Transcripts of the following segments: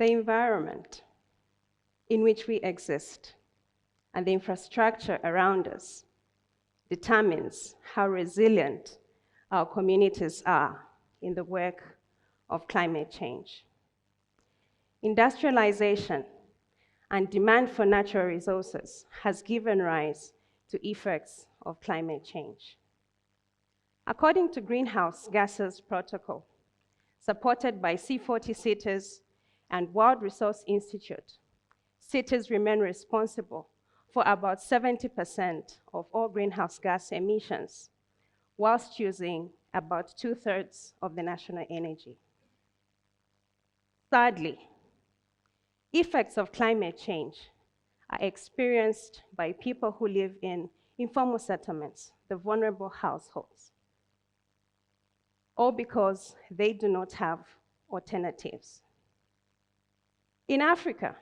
The environment in which we exist and the infrastructure around us determines how resilient our communities are in the work of climate change. Industrialization and demand for natural resources has given rise to effects of climate change. According to Greenhouse Gases Protocol, supported by C40 cities and World Resource Institute, cities remain responsible for about 70% of all greenhouse gas emissions, whilst using about 2/3 of the national energy. Sadly, effects of climate change are experienced by people who live in informal settlements, the vulnerable households, all because they do not have alternatives. In Africa,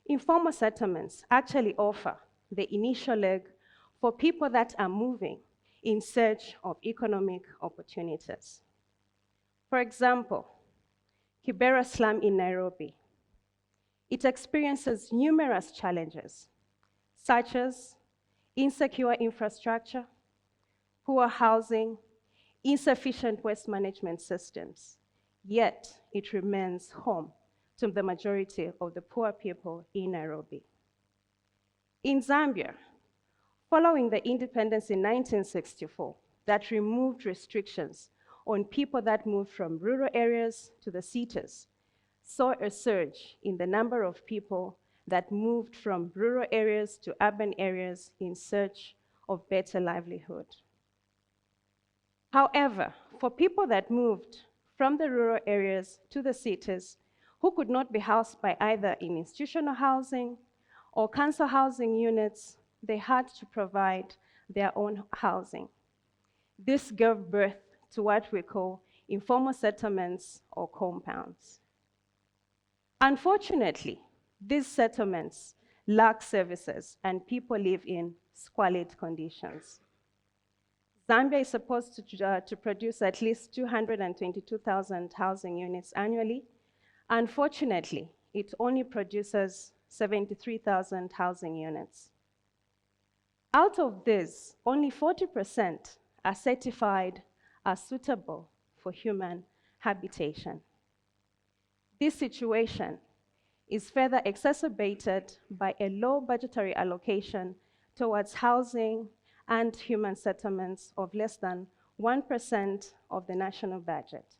informal settlements actually offer the initial leg for people that are moving in search of economic opportunities. For example, Kibera slum in Nairobi. It experiences numerous challenges, such as insecure infrastructure, poor housing, insufficient waste management systems, yet it remains home to the majority of the poor people in Nairobi. In Zambia, following the independence in 1964 that removed restrictions on people that moved from rural areas to the cities, saw a surge in the number of people that moved from rural areas to urban areas in search of better livelihood. However, for people that moved from the rural areas to the cities, who could not be housed by either in institutional housing or council housing units, they had to provide their own housing. This gave birth to what we call informal settlements or compounds. Unfortunately, these settlements lack services and people live in squalid conditions. Zambia is supposed to produce at least 222,000 housing units annually. Unfortunately, it only produces 73,000 housing units. Out of this, only 40% are certified as suitable for human habitation. This situation is further exacerbated by a low budgetary allocation towards housing and human settlements of less than 1% of the national budget.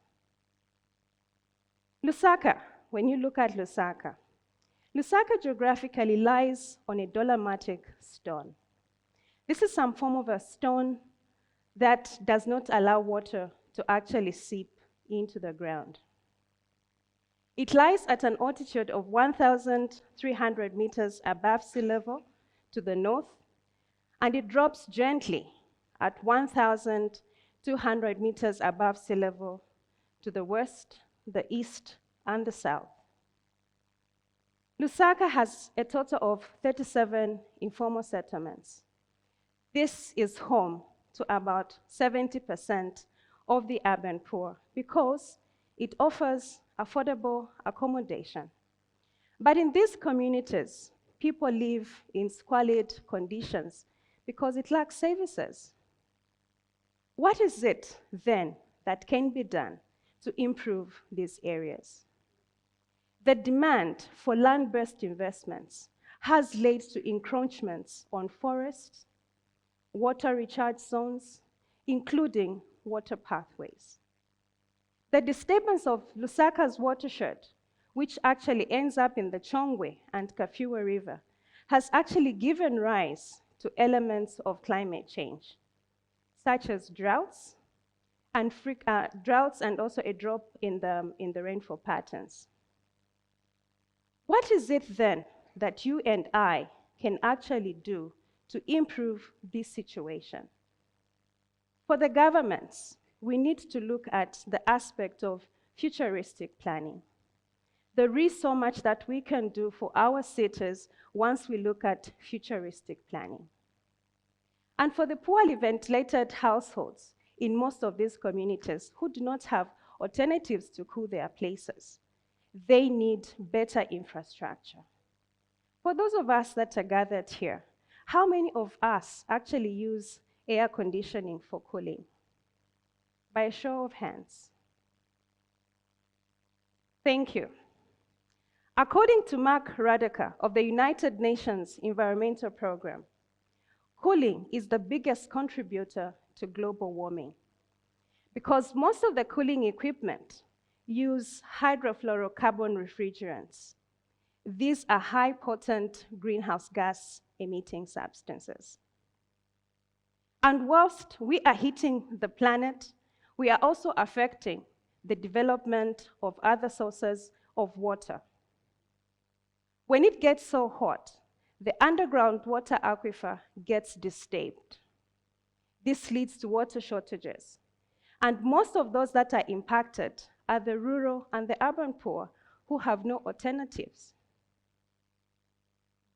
Lusaka, when you look at Lusaka, Lusaka geographically lies on a dolomitic stone. This is some form of a stone that does not allow water to actually seep into the ground. It lies at an altitude of 1,300 meters above sea level to the north, and it drops gently at 1,200 meters above sea level to the west, the east, and the south. Lusaka has a total of 37 informal settlements. This is home to about 70% of the urban poor because it offers affordable accommodation. But in these communities, people live in squalid conditions because it lacks services. What is it then that can be done to improve these areas? The demand for land-based investments has led to encroachments on forests, water recharge zones, including water pathways. The disturbance of Lusaka's watershed, which actually ends up in the Chongwe and Kafue River, has actually given rise to elements of climate change, such as droughts and also a drop in the rainfall patterns. What is it then that you and I can actually do to improve this situation? For the governments, we need to look at the aspect of futuristic planning. There is so much that we can do for our cities once we look at futuristic planning. And for the poorly ventilated households in most of these communities who do not have alternatives to cool their places, they need better infrastructure. For those of us that are gathered here, how many of us actually use air conditioning for cooling? By a show of hands. Thank you. According to Mark Radeka of the United Nations Environmental Programme, cooling is the biggest contributor to global warming because most of the cooling equipment use hydrofluorocarbon refrigerants. These are high-potent greenhouse gas emitting substances. And whilst we are heating the planet, we are also affecting the development of other sources of water. When it gets so hot, the underground water aquifer gets disturbed. This leads to water shortages. And most of those that are impacted are the rural and the urban poor who have no alternatives.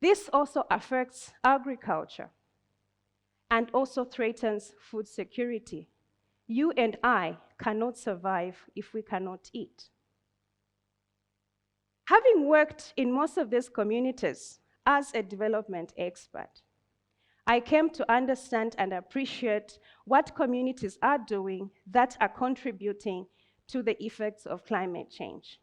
This also affects agriculture and also threatens food security. You and I cannot survive if we cannot eat. Having worked in most of these communities as a development expert, I came to understand and appreciate what communities are doing that are contributing to the effects of climate change.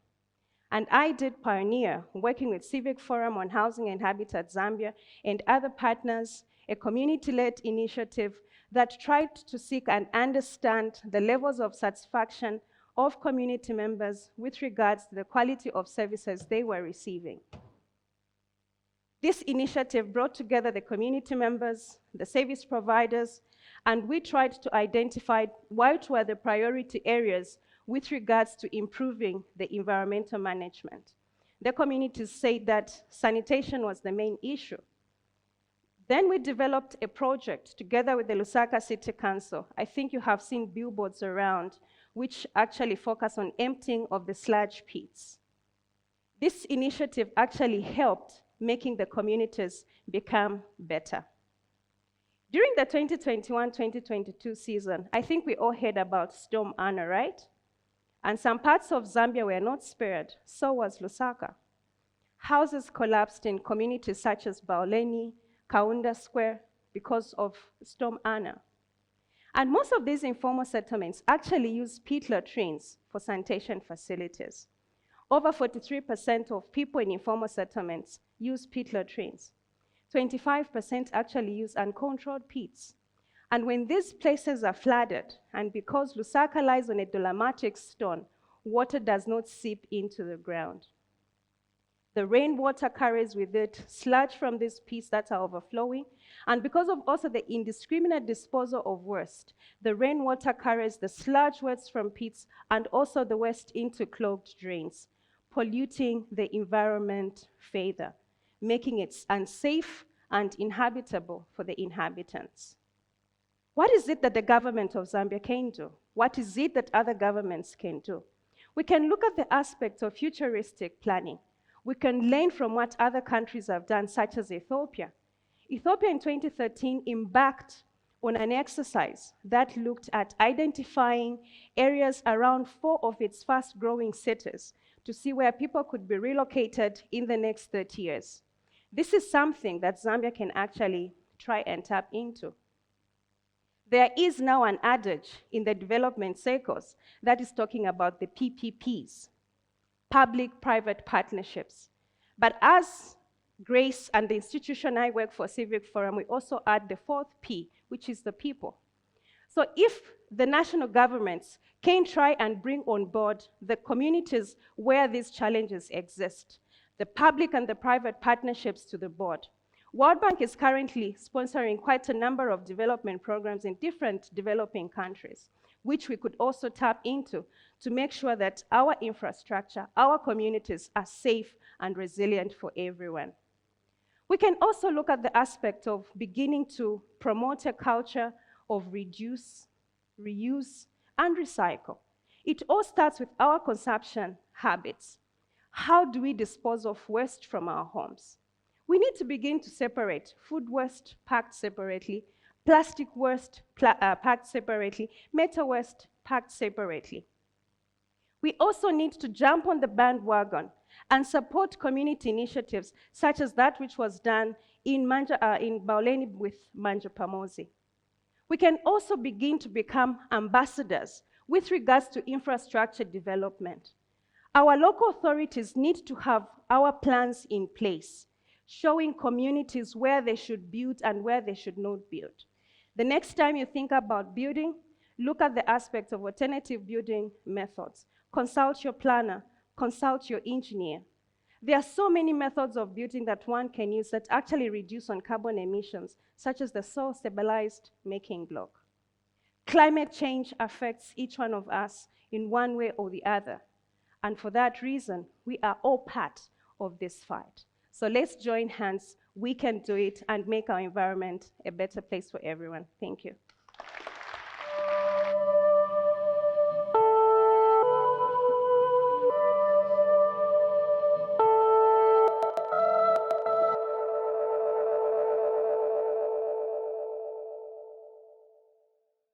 And I did pioneer, working with Civic Forum on Housing and Habitat Zambia and other partners, a community-led initiative that tried to seek and understand the levels of satisfaction of community members with regards to the quality of services they were receiving. This initiative brought together the community members, the service providers, and we tried to identify what were the priority areas with regards to improving the environmental management. The communities said that sanitation was the main issue. Then we developed a project together with the Lusaka City Council. I think you have seen billboards around, which actually focus on emptying of the sludge pits. This initiative actually helped making the communities become better. During the 2021-2022 season, I think we all heard about Storm Anna, right? And some parts of Zambia were not spared, so was Lusaka. Houses collapsed in communities such as Bauleni, Kaunda Square, because of Storm Anna. And most of these informal settlements actually use pit latrines for sanitation facilities. Over 43% of people in informal settlements use pit latrines. 25% actually use uncontrolled pits. And when these places are flooded, and because Lusaka lies on a dolomitic stone, water does not seep into the ground. The rainwater carries with it sludge from these pits that are overflowing, and because of also the indiscriminate disposal of waste, the rainwater carries the sludge waste from pits and also the waste into clogged drains, polluting the environment further, making it unsafe and inhabitable for the inhabitants. What is it that the government of Zambia can do? What is it that other governments can do? We can look at the aspects of futuristic planning. We can learn from what other countries have done, such as Ethiopia. Ethiopia in 2013 embarked on an exercise that looked at identifying areas around 4 of its fast-growing cities to see where people could be relocated in the next 30 years. This is something that Zambia can actually try and tap into. There is now an adage in the development circles that is talking about the PPPs, public-private partnerships. But as Grace and the institution I work for, Civic Forum, we also add the 4th P, which is the people. So if the national governments can try and bring on board the communities where these challenges exist, the public and the private partnerships to the board. World Bank is currently sponsoring quite a number of development programs in different developing countries, which we could also tap into to make sure that our infrastructure, our communities are safe and resilient for everyone. We can also look at the aspect of beginning to promote a culture of reduce, reuse, and recycle. It all starts with our consumption habits. How do we dispose of waste from our homes? We need to begin to separate food waste packed separately, plastic waste packed separately, metal waste packed separately. We also need to jump on the bandwagon and support community initiatives such as that which was done in Bauleni with Manja Pamosi. We can also begin to become ambassadors with regards to infrastructure development. Our local authorities need to have our plans in place, showing communities where they should build and where they should not build. The next time you think about building, look at the aspects of alternative building methods. Consult your planner, consult your engineer. There are so many methods of building that one can use that actually reduce on carbon emissions, such as the soil-stabilized making block. Climate change affects each one of us in one way or the other. And for that reason, we are all part of this fight. So let's join hands. We can do it and make our environment a better place for everyone. Thank you.